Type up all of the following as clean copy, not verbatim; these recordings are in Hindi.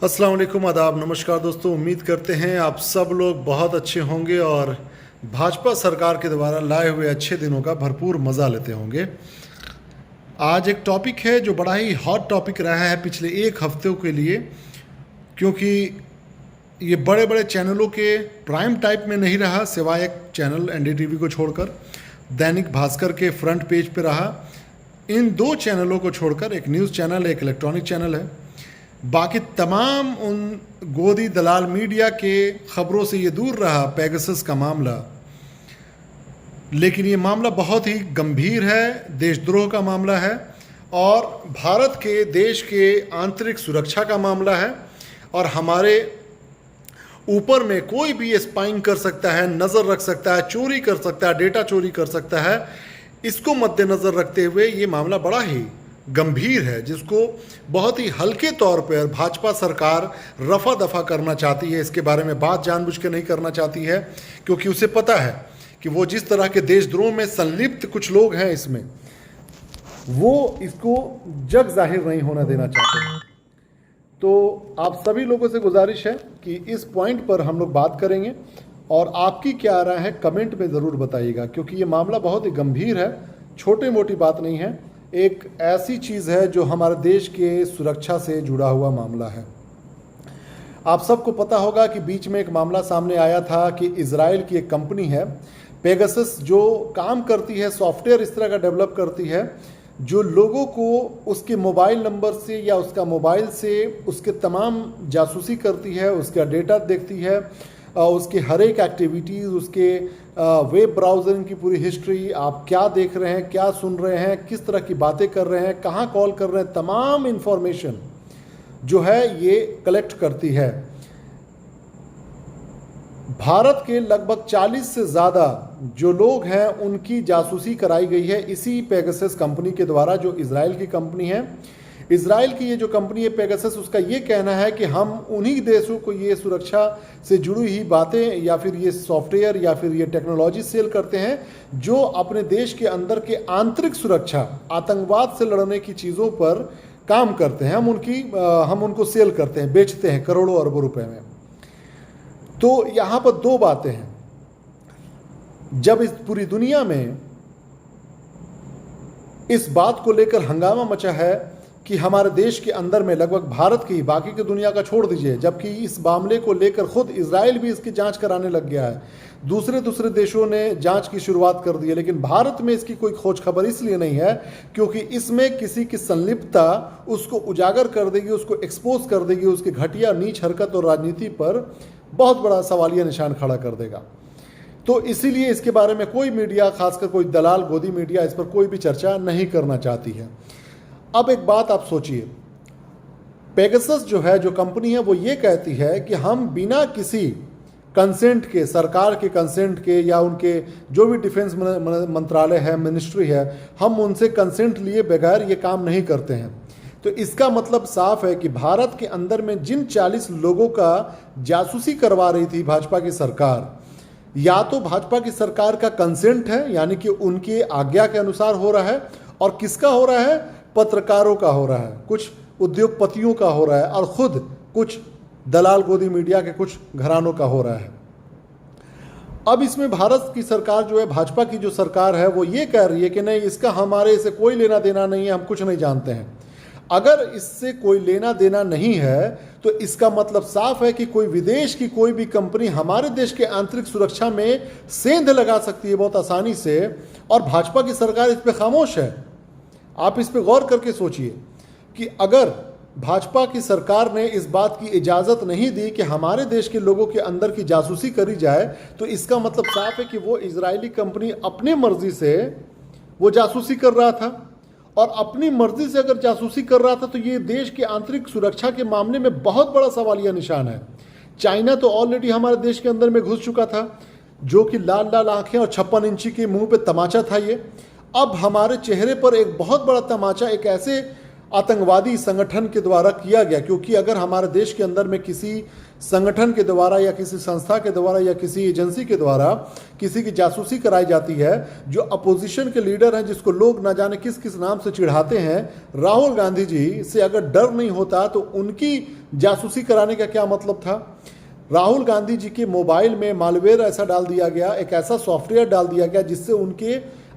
अस्सलाम वालेकुम, आदाब, नमस्कार दोस्तों। उम्मीद करते हैं आप सब लोग बहुत अच्छे होंगे और भाजपा सरकार के द्वारा लाए हुए अच्छे दिनों का भरपूर मज़ा लेते होंगे। आज एक टॉपिक है जो बड़ा ही हॉट टॉपिक रहा है पिछले एक हफ्ते के लिए, क्योंकि ये बड़े बड़े चैनलों के प्राइम टाइप में नहीं रहा, सिवाय एक चैनल एनडीटीवी को छोड़कर दैनिक भास्कर के फ्रंट पेज पे रहा। इन दो चैनलों को छोड़कर एक न्यूज़ चैनल, एक इलेक्ट्रॉनिक चैनल है। बाकी तमाम उन गोदी दलाल मीडिया के खबरों से ये दूर रहा पेगासस का मामला। लेकिन ये मामला बहुत ही गंभीर है, देशद्रोह का मामला है और भारत के देश के आंतरिक सुरक्षा का मामला है। और हमारे ऊपर में कोई भी स्पाइंग कर सकता है, नज़र रख सकता है, चोरी कर सकता है, डेटा चोरी कर सकता है। इसको मद्देनज़र रखते हुए ये मामला बड़ा ही गंभीर है, जिसको बहुत ही हल्के तौर पर भाजपा सरकार रफा दफा करना चाहती है। इसके बारे में बात जानबूझ के नहीं करना चाहती है, क्योंकि उसे पता है कि वो जिस तरह के देशद्रोह में संलिप्त कुछ लोग हैं इसमें, वो इसको जग जाहिर नहीं होना देना चाहते हैं। तो आप सभी लोगों से गुजारिश है कि इस पॉइंट पर हम लोग बात करेंगे और आपकी क्या राय है कमेंट में ज़रूर बताइएगा, क्योंकि ये मामला बहुत ही गंभीर है, छोटी मोटी बात नहीं है। एक ऐसी चीज़ है जो हमारे देश के सुरक्षा से जुड़ा हुआ मामला है। आप सबको पता होगा कि बीच में एक मामला सामने आया था कि इजराइल की एक कंपनी है पेगासस, जो काम करती है, सॉफ्टवेयर इस तरह का डेवलप करती है जो लोगों को उसके मोबाइल नंबर से या उसका मोबाइल से उसके तमाम जासूसी करती है, उसका डेटा देखती है, उसके हर एक एक्टिविटीज़, उसके वेब ब्राउज़रिंग की पूरी हिस्ट्री, आप क्या देख रहे हैं, क्या सुन रहे हैं, किस तरह की बातें कर रहे हैं, कहाँ कॉल कर रहे हैं, तमाम इन्फॉर्मेशन जो है ये कलेक्ट करती है। भारत के लगभग 40 से ज़्यादा जो लोग हैं उनकी जासूसी कराई गई है इसी पेगासस कंपनी के द्वारा, जो इजराइल की कंपनी है। इजराइल की ये जो कंपनी है पेगासस, उसका ये कहना है कि हम उन्हीं देशों को ये सुरक्षा से जुड़ी हुई बातें या फिर ये सॉफ्टवेयर या फिर ये टेक्नोलॉजी सेल करते हैं जो अपने देश के अंदर के आंतरिक सुरक्षा, आतंकवाद से लड़ने की चीज़ों पर काम करते हैं। हम उनको सेल करते हैं, बेचते हैं करोड़ों अरबों रुपए में। तो यहाँ पर दो बातें हैं। जब इस पूरी दुनिया में इस बात को लेकर हंगामा मचा है कि हमारे देश के अंदर में, लगभग भारत की, बाकी की दुनिया का छोड़ दीजिए, जबकि इस मामले को लेकर खुद इजराइल भी इसकी जांच कराने लग गया है, दूसरे देशों ने जांच की शुरुआत कर दी है, लेकिन भारत में इसकी कोई खोज खबर इसलिए नहीं है क्योंकि इसमें किसी की संलिप्तता उसको उजागर कर देगी, उसको एक्सपोज कर देगी, उसकी घटिया नीच हरकत और राजनीति पर बहुत बड़ा सवालिया निशान खड़ा कर देगा। तो इसीलिए इसके बारे में कोई मीडिया, खासकर कोई दलाल गोदी मीडिया, इस पर कोई भी चर्चा नहीं करना चाहती है। अब एक बात आप सोचिए, पेगासस जो है, जो कंपनी है, वो ये कहती है कि हम बिना किसी कंसेंट के, सरकार के कंसेंट के या उनके जो भी डिफेंस मंत्रालय है, मिनिस्ट्री है, हम उनसे कंसेंट लिए बगैर ये काम नहीं करते हैं। तो इसका मतलब साफ है कि भारत के अंदर में जिन 40 लोगों का जासूसी करवा रही थी भाजपा की सरकार, या तो भाजपा की सरकार का कंसेंट है, यानी कि उनकी आज्ञा के अनुसार हो रहा है, और किसका हो रहा है? पत्रकारों का हो रहा है, कुछ उद्योगपतियों का हो रहा है, और खुद कुछ दलाल गोदी मीडिया के कुछ घरानों का हो रहा है। अब इसमें भारत की सरकार जो है, भाजपा की जो सरकार है, वो ये कह रही है कि नहीं, इसका हमारे से कोई लेना देना नहीं है, हम कुछ नहीं जानते हैं। अगर इससे कोई लेना देना नहीं है तो इसका मतलब साफ है कि कोई विदेश की कोई भी कंपनी हमारे देश के आंतरिक सुरक्षा में सेंध लगा सकती है बहुत आसानी से, और भाजपा की सरकार इस पे खामोश है। आप इस पे गौर करके सोचिए कि अगर भाजपा की सरकार ने इस बात की इजाज़त नहीं दी कि हमारे देश के लोगों के अंदर की जासूसी करी जाए, तो इसका मतलब साफ है कि वो इजरायली कंपनी अपनी मर्जी से वो जासूसी कर रहा था, और अपनी मर्जी से अगर जासूसी कर रहा था तो ये देश के आंतरिक सुरक्षा के मामले में बहुत बड़ा सवालिया निशान है। चाइना तो ऑलरेडी हमारे देश के अंदर में घुस चुका था, जो कि लाल लाल आंखें और 56 इंची के मुंह पे तमाचा था ये। अब हमारे चेहरे पर एक बहुत बड़ा तमाचा एक ऐसे आतंकवादी संगठन के द्वारा किया गया, क्योंकि अगर हमारे देश के अंदर में किसी संगठन के द्वारा या किसी संस्था के द्वारा या किसी एजेंसी के द्वारा किसी की जासूसी कराई जाती है, जो अपोजिशन के लीडर हैं जिसको लोग ना जाने किस किस नाम से चिढ़ाते हैं, राहुल गांधी जी से अगर डर नहीं होता तो उनकी जासूसी कराने का क्या मतलब था। राहुल गांधी जी के मोबाइल में मालवेयर ऐसा डाल दिया गया, एक ऐसा सॉफ्टवेयर डाल दिया गया जिससे उनके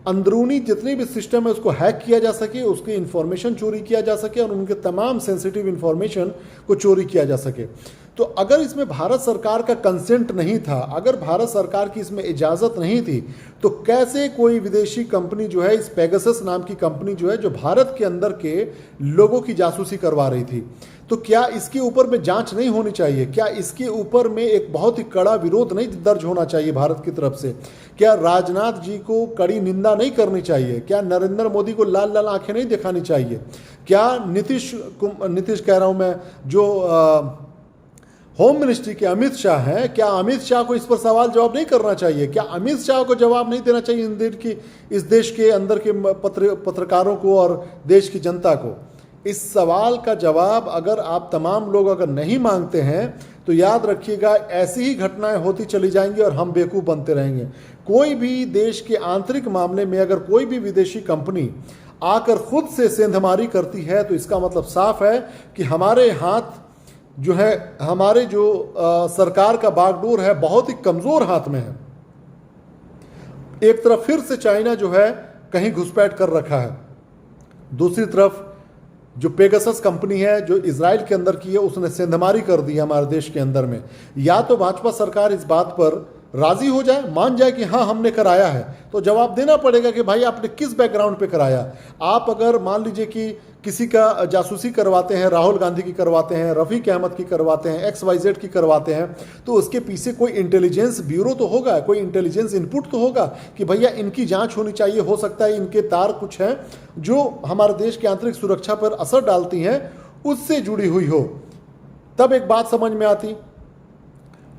अंदरूनी जितने भी सिस्टम है उसको हैक किया जा सके, उसकी इंफॉर्मेशन चोरी किया जा सके और उनके तमाम सेंसिटिव इंफॉर्मेशन को चोरी किया जा सके। तो अगर इसमें भारत सरकार का कंसेंट नहीं था, अगर भारत सरकार की इसमें इजाज़त नहीं थी, तो कैसे कोई विदेशी कंपनी जो है, इस पेगासस नाम की कंपनी जो है, जो भारत के अंदर के लोगों की जासूसी करवा रही थी, तो क्या इसके ऊपर में जांच नहीं होनी चाहिए? क्या इसके ऊपर में एक बहुत ही कड़ा विरोध नहीं दर्ज होना चाहिए भारत की तरफ से? क्या राजनाथ जी को कड़ी निंदा नहीं करनी चाहिए? क्या नरेंद्र मोदी को लाल लाल आंखें नहीं दिखानी चाहिए? क्या नीतीश कह रहा हूं मैं, जो होम मिनिस्ट्री के अमित शाह हैं, क्या अमित शाह को इस पर सवाल जवाब नहीं करना चाहिए? क्या अमित शाह को जवाब नहीं देना चाहिए इस देश के अंदर के पत्रकारों को और देश की जनता को? इस सवाल का जवाब अगर आप तमाम लोग अगर नहीं मांगते हैं तो याद रखिएगा, ऐसी ही घटनाएं होती चली जाएंगी और हम बेवकूफ़ बनते रहेंगे। कोई भी देश के आंतरिक मामले में अगर कोई भी विदेशी कंपनी आकर खुद से सेंधमारी करती है तो इसका मतलब साफ है कि हमारे हाथ जो है, हमारे जो सरकार का बागडोर है, बहुत ही कमज़ोर हाथ में है। एक तरफ फिर से चाइना जो है कहीं घुसपैठ कर रखा है, दूसरी तरफ जो पेगासस कंपनी है जो इजराइल के अंदर की है, उसने सेंधमारी कर दी है हमारे देश के अंदर में। या तो भाजपा सरकार इस बात पर राजी हो जाए, मान जाए कि हाँ हमने कराया है, तो जवाब देना पड़ेगा कि भाई आपने किस बैकग्राउंड पे कराया। आप अगर मान लीजिए कि किसी का जासूसी करवाते हैं, राहुल गांधी की करवाते हैं, रफ़ीक अहमद की करवाते हैं, XYZ की करवाते हैं, तो उसके पीछे कोई इंटेलिजेंस ब्यूरो तो होगा, कोई इंटेलिजेंस इनपुट तो होगा कि भैया इनकी जांच होनी चाहिए, हो सकता है इनके तार कुछ हैं जो हमारे देश की आंतरिक सुरक्षा पर असर डालती हैं, उससे जुड़ी हुई हो, तब एक बात समझ में आती।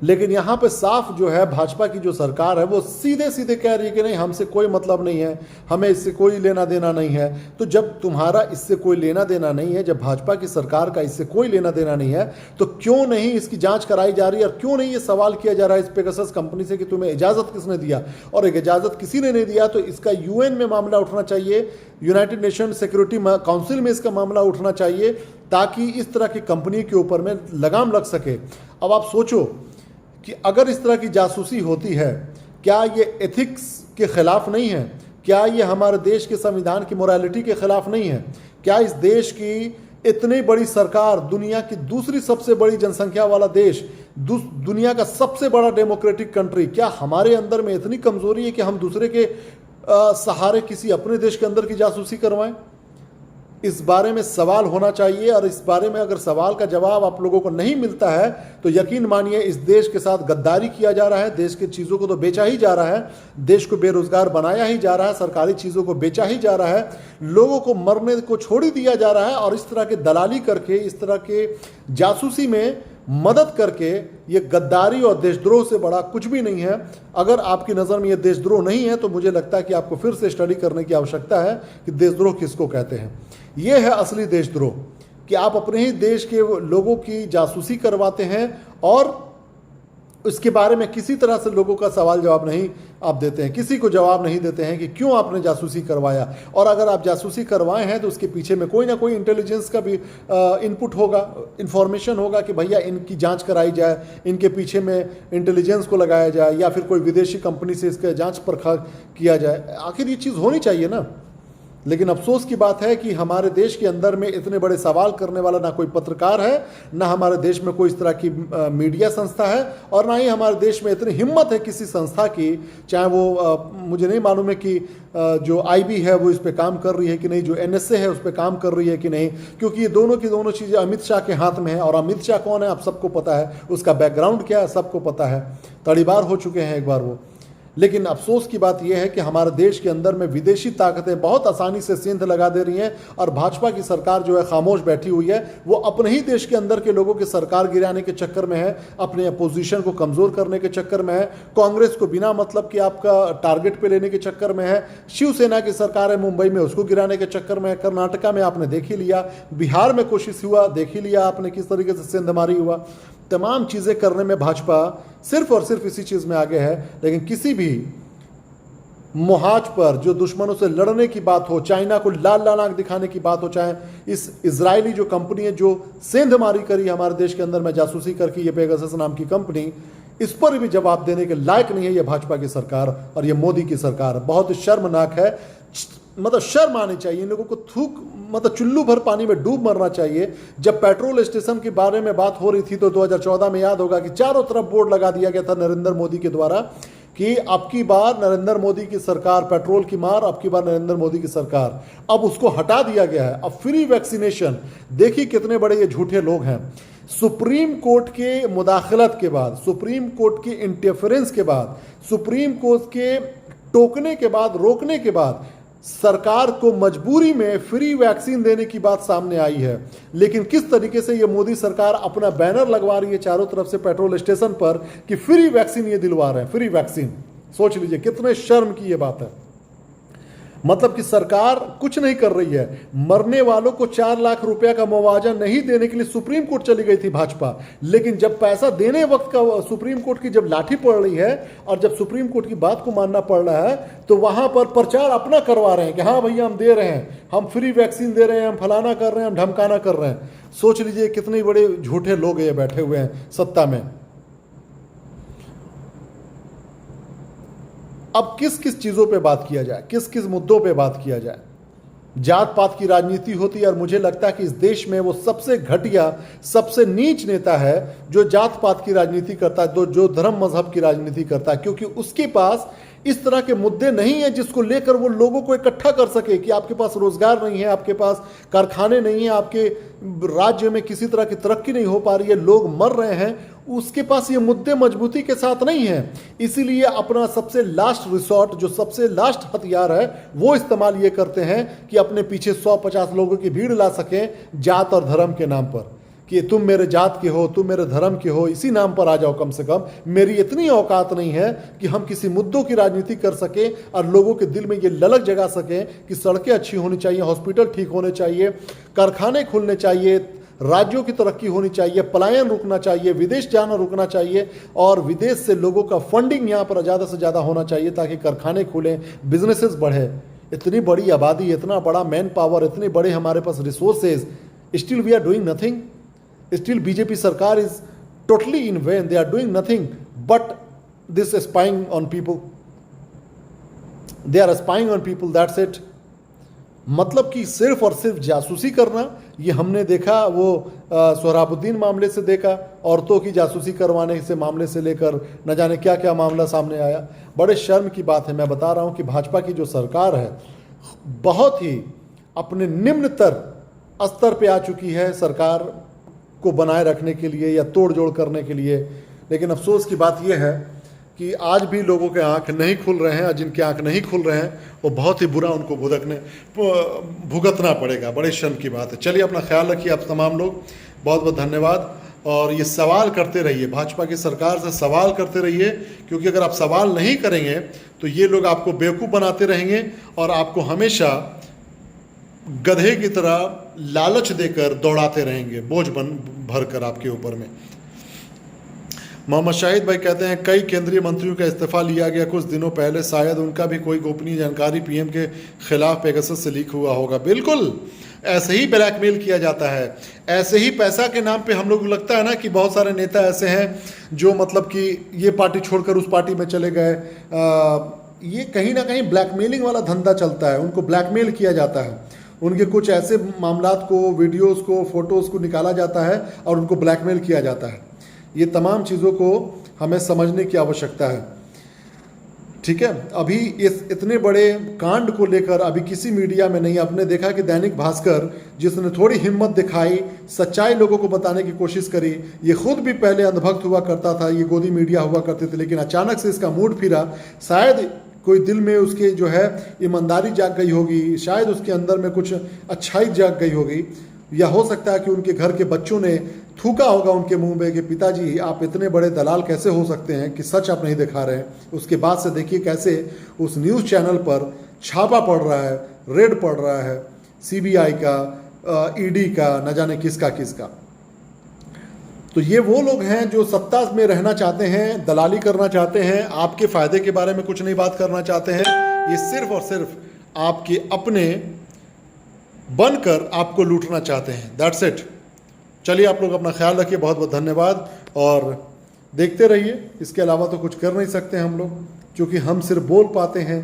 लेकिन यहाँ पे साफ जो है भाजपा की जो सरकार है वो सीधे सीधे कह रही है कि नहीं, हमसे कोई मतलब नहीं है, हमें इससे कोई लेना देना नहीं है। तो जब तुम्हारा इससे कोई लेना देना नहीं है, जब भाजपा की सरकार का इससे कोई लेना देना नहीं है, तो क्यों नहीं इसकी जांच कराई जा रही है? और क्यों नहीं ये सवाल किया जा रहा है इस पेगासस कंपनी से कि तुम्हें इजाज़त किसने दिया? और एक इजाज़त किसी ने नहीं दिया तो इसका UN में मामला उठना चाहिए, यूनाइटेड नेशन सिक्योरिटी काउंसिल में इसका मामला उठना चाहिए, ताकि इस तरह की कंपनी के ऊपर में लगाम लग सके। अब आप सोचो कि अगर इस तरह की जासूसी होती है, क्या ये एथिक्स के खिलाफ नहीं है? क्या ये हमारे देश के संविधान की मोरालिटी के खिलाफ नहीं है? क्या इस देश की इतनी बड़ी सरकार, दुनिया की दूसरी सबसे बड़ी जनसंख्या वाला देश, दुनिया का सबसे बड़ा डेमोक्रेटिक कंट्री, क्या हमारे अंदर में इतनी कमजोरी है कि हम दूसरे के सहारे किसी अपने देश के अंदर की जासूसी करवाएं? इस बारे में सवाल होना चाहिए। और इस बारे में अगर सवाल का जवाब आप लोगों को नहीं मिलता है तो यकीन मानिए इस देश के साथ गद्दारी किया जा रहा है, देश की चीज़ों को तो बेचा ही जा रहा है, देश को बेरोजगार बनाया ही जा रहा है, सरकारी चीज़ों को बेचा ही जा रहा है, लोगों को मरने को छोड़ ही दिया जा रहा है। और इस तरह के दलाली करके, इस तरह के जासूसी में मदद करके, ये गद्दारी और देशद्रोह से बड़ा कुछ भी नहीं है। अगर आपकी नज़र में ये देशद्रोह नहीं है तो मुझे लगता है कि आपको फिर से स्टडी करने की आवश्यकता है कि देशद्रोह किसको कहते हैं। ये है असली देशद्रोह, कि आप अपने ही देश के लोगों की जासूसी करवाते हैं और उसके बारे में किसी तरह से लोगों का सवाल जवाब नहीं आप देते हैं, किसी को जवाब नहीं देते हैं कि क्यों आपने जासूसी करवाया। और अगर आप जासूसी करवाए हैं तो उसके पीछे में कोई ना कोई इंटेलिजेंस का भी इनपुट होगा, इंफॉर्मेशन होगा कि भैया इनकी जांच कराई जाए, इनके पीछे में इंटेलिजेंस को लगाया जाए, या फिर कोई विदेशी कंपनी से इसका जांच परखा किया जाए। आखिर ये चीज़ होनी चाहिए ना। लेकिन अफसोस की बात है कि हमारे देश के अंदर में इतने बड़े सवाल करने वाला ना कोई पत्रकार है, ना हमारे देश में कोई इस तरह की मीडिया संस्था है, और ना ही हमारे देश में इतनी हिम्मत है किसी संस्था की, चाहे वो मुझे नहीं मालूम है कि जो IB है वो इस पे काम कर रही है कि नहीं, जो NSA है उस पे काम कर रही है कि नहीं, क्योंकि ये दोनों की दोनों चीज़ें अमित शाह के हाथ में है। और अमित शाह कौन है आप सबको पता है, उसका बैकग्राउंड क्या है सबको पता है, तड़ीबार हो चुके हैं एक बार वो। लेकिन अफसोस की बात यह है कि हमारे देश के अंदर में विदेशी ताकतें बहुत आसानी से सेंध लगा दे रही हैं और भाजपा की सरकार जो है खामोश बैठी हुई है। वो अपने ही देश के अंदर के लोगों की सरकार गिराने के चक्कर में है, अपने अपोजिशन को कमज़ोर करने के चक्कर में है, कांग्रेस को बिना मतलब कि आपका टारगेट पे लेने के चक्कर में है, शिवसेना की सरकार है मुंबई में उसको गिराने के चक्कर में है, कर्नाटका में आपने देख ही लिया, बिहार में कोशिश हुआ देख ही लिया आपने किस तरीके से सेंधमारी हुआ। तमाम चीज़ें करने में भाजपा सिर्फ और सिर्फ इसी चीज़ में आगे है। लेकिन किसी भी मुहाज पर जो दुश्मनों से लड़ने की बात हो, चाइना को लाल लाल आंख दिखाने की बात हो, चाहे इस इजरायली जो कंपनी है जो सेंधमारी करी हमारे देश के अंदर में जासूसी करके, ये पेगासस नाम की कंपनी, इस पर भी जवाब देने के लायक नहीं है ये भाजपा की सरकार और ये मोदी की सरकार। बहुत शर्मनाक है, मतलब शर्म आनी चाहिए इन लोगों को, थूक मतलब चुल्लू भर पानी में डूब मरना चाहिए। जब पेट्रोल स्टेशन के बारे में बात हो रही थी तो 2014 में याद होगा कि चारों तरफ बोर्ड लगा दिया गया था नरेंद्र मोदी के द्वारा कि अब की बार नरेंद्र मोदी की सरकार, पेट्रोल की मार, अब की बार नरेंद्र मोदी की सरकार। अब उसको हटा दिया गया है। अब फ्री वैक्सीनेशन, देखिए कितने बड़े ये झूठे लोग हैं। सुप्रीम कोर्ट के मुदाखलत के बाद, सुप्रीम कोर्ट की इंटरफेरेंस के बाद, सुप्रीम कोर्ट के टोकने के बाद, रोकने के बाद सरकार को मजबूरी में फ्री वैक्सीन देने की बात सामने आई है। लेकिन किस तरीके से ये मोदी सरकार अपना बैनर लगवा रही है चारों तरफ से पेट्रोल स्टेशन पर कि फ्री वैक्सीन ये दिलवा रहे हैं, फ्री वैक्सीन। सोच लीजिए कितने शर्म की ये बात है। मतलब कि सरकार कुछ नहीं कर रही है। मरने वालों को 4 लाख रुपया का मुआवजा नहीं देने के लिए सुप्रीम कोर्ट चली गई थी भाजपा, लेकिन जब पैसा देने वक्त का सुप्रीम कोर्ट की जब लाठी पड़ रही है और जब सुप्रीम कोर्ट की बात को मानना पड़ रहा है तो वहां पर प्रचार अपना करवा रहे हैं कि हाँ भैया हम दे रहे हैं, हम फ्री वैक्सीन दे रहे हैं, हम फलाना कर रहे हैं, हम ढमकाना कर रहे हैं। सोच लीजिए कितने बड़े झूठे लोग ये बैठे हुए हैं सत्ता में। अब किस किस चीज़ों पे बात किया जाए, किस किस मुद्दों पे बात किया जाए। जात पात की राजनीति होती है और मुझे लगता है कि इस देश में वो सबसे घटिया, सबसे नीच नेता है जो जात पात की राजनीति करता है, जो धर्म मजहब की राजनीति करता है, क्योंकि उसके पास इस तरह के मुद्दे नहीं है जिसको लेकर वो लोगों को इकट्ठा कर सके। कि आपके पास रोजगार नहीं है, आपके पास कारखाने नहीं है, आपके राज्य में किसी तरह की तरक्की नहीं हो पा रही है, लोग मर रहे हैं, उसके पास ये मुद्दे मजबूती के साथ नहीं है। इसीलिए अपना सबसे लास्ट रिसोर्ट, जो सबसे लास्ट हथियार है, वो इस्तेमाल ये करते हैं कि अपने पीछे 100-50 लोगों की भीड़ ला सकें जात और धर्म के नाम पर कि तुम मेरे जात के हो, तुम मेरे धर्म के हो, इसी नाम पर आ जाओ। कम से कम मेरी इतनी औकात नहीं है कि हम किसी मुद्दों की राजनीति कर सकें और लोगों के दिल में ये ललक जगा सकें कि सड़कें अच्छी होनी चाहिए, हॉस्पिटल ठीक होने चाहिए, कारखाने खुलने चाहिए, राज्यों की तरक्की होनी चाहिए, पलायन रुकना चाहिए, विदेश जाना रुकना चाहिए और विदेश से लोगों का फंडिंग यहाँ पर ज़्यादा से ज़्यादा होना चाहिए ताकि कारखाने खुलें, बिजनेसेस बढ़े। इतनी बड़ी आबादी, इतना बड़ा मैन पावर, इतने बड़े हमारे पास resources, still we are doing nothing. Still BJP Sarkar is totally in vain. They are doing nothing but this spying on people. They are spying on people, that's it. मतलब कि सिर्फ और सिर्फ जासूसी करना। ये हमने देखा वो सोहराबुद्दीन मामले से देखा, औरतों की जासूसी करवाने से मामले से लेकर न जाने क्या क्या मामला सामने आया। बड़े शर्म की बात है। मैं बता रहा हूँ कि भाजपा की जो सरकार है बहुत ही अपने निम्नतर स्तर पे आ चुकी है सरकार को बनाए रखने के लिए या तोड़ जोड़ करने के लिए। लेकिन अफसोस की बात यह है कि आज भी लोगों के आंख नहीं खुल रहे हैं और जिनके आंख नहीं खुल रहे हैं वो बहुत ही बुरा उनको भुगतना पड़ेगा। बड़े शर्म की बात है। चलिए अपना ख्याल रखिए आप तमाम लोग, बहुत बहुत धन्यवाद। और ये सवाल करते रहिए, भाजपा की सरकार से सवाल करते रहिए, क्योंकि अगर आप सवाल नहीं करेंगे तो ये लोग आपको बेवकूफ़ बनाते रहेंगे और आपको हमेशा गधे की तरह लालच देकर दौड़ाते रहेंगे, बोझ भर कर आपके ऊपर में। मोहम्मद शाहिद भाई कहते हैं कई केंद्रीय मंत्रियों का इस्तीफा लिया गया कुछ दिनों पहले, शायद उनका भी कोई गोपनीय जानकारी पीएम के खिलाफ पेगासस से लीक हुआ होगा। बिल्कुल ऐसे ही ब्लैकमेल किया जाता है, ऐसे ही पैसा के नाम पे हम लोग लगता है ना कि बहुत सारे नेता ऐसे हैं जो मतलब कि ये पार्टी छोड़कर उस पार्टी में चले गए। ये कहीं ना कहीं ब्लैकमेलिंग वाला धंधा चलता है, उनको ब्लैकमेल किया जाता है, उनके कुछ ऐसे मामलात को, वीडियोस को, फोटोज़ को निकाला जाता है और उनको ब्लैकमेल किया जाता है। ये तमाम चीज़ों को हमें समझने की आवश्यकता है। ठीक है। अभी इस इतने बड़े कांड को लेकर अभी किसी मीडिया में नहीं, आपने देखा कि दैनिक भास्कर जिसने थोड़ी हिम्मत दिखाई, सच्चाई लोगों को बताने की कोशिश करी, ये खुद भी पहले अंधभक्त हुआ करता था, ये गोदी मीडिया हुआ करते थे, लेकिन अचानक से इसका मूड फिरा। शायद कोई दिल में उसके जो है ईमानदारी जाग गई होगी, शायद उसके अंदर में कुछ अच्छाई जाग गई होगी, या हो सकता है कि उनके घर के बच्चों ने थूका होगा उनके मुंह में कि पिताजी आप इतने बड़े दलाल कैसे हो सकते हैं कि सच आप नहीं दिखा रहे हैं। उसके बाद से देखिए कैसे उस न्यूज़ चैनल पर छापा पड़ रहा है, रेड पड़ रहा है, सीबीआई का, ईडी का, न जाने किसका किसका। तो ये वो लोग हैं जो सत्ता में रहना चाहते हैं, दलाली करना चाहते हैं, आपके फ़ायदे के बारे में कुछ नहीं बात करना चाहते हैं। ये सिर्फ और सिर्फ आपके अपने बनकर आपको लूटना चाहते हैं। That's it. चलिए आप लोग अपना ख्याल रखिए, बहुत बहुत धन्यवाद, और देखते रहिए। इसके अलावा तो कुछ कर नहीं सकते हम लोग, क्योंकि हम सिर्फ बोल पाते हैं,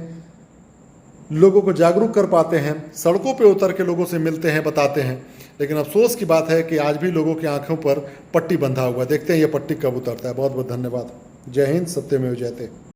लोगों को जागरूक कर पाते हैं, सड़कों पे उतर के लोगों से मिलते हैं, बताते हैं। लेकिन अफसोस की बात है कि आज भी लोगों की आंखों पर पट्टी बंधा हुआ है। देखते हैं ये पट्टी कब उतरता है। बहुत बहुत धन्यवाद। जय हिंद, सत्यमेव जयते।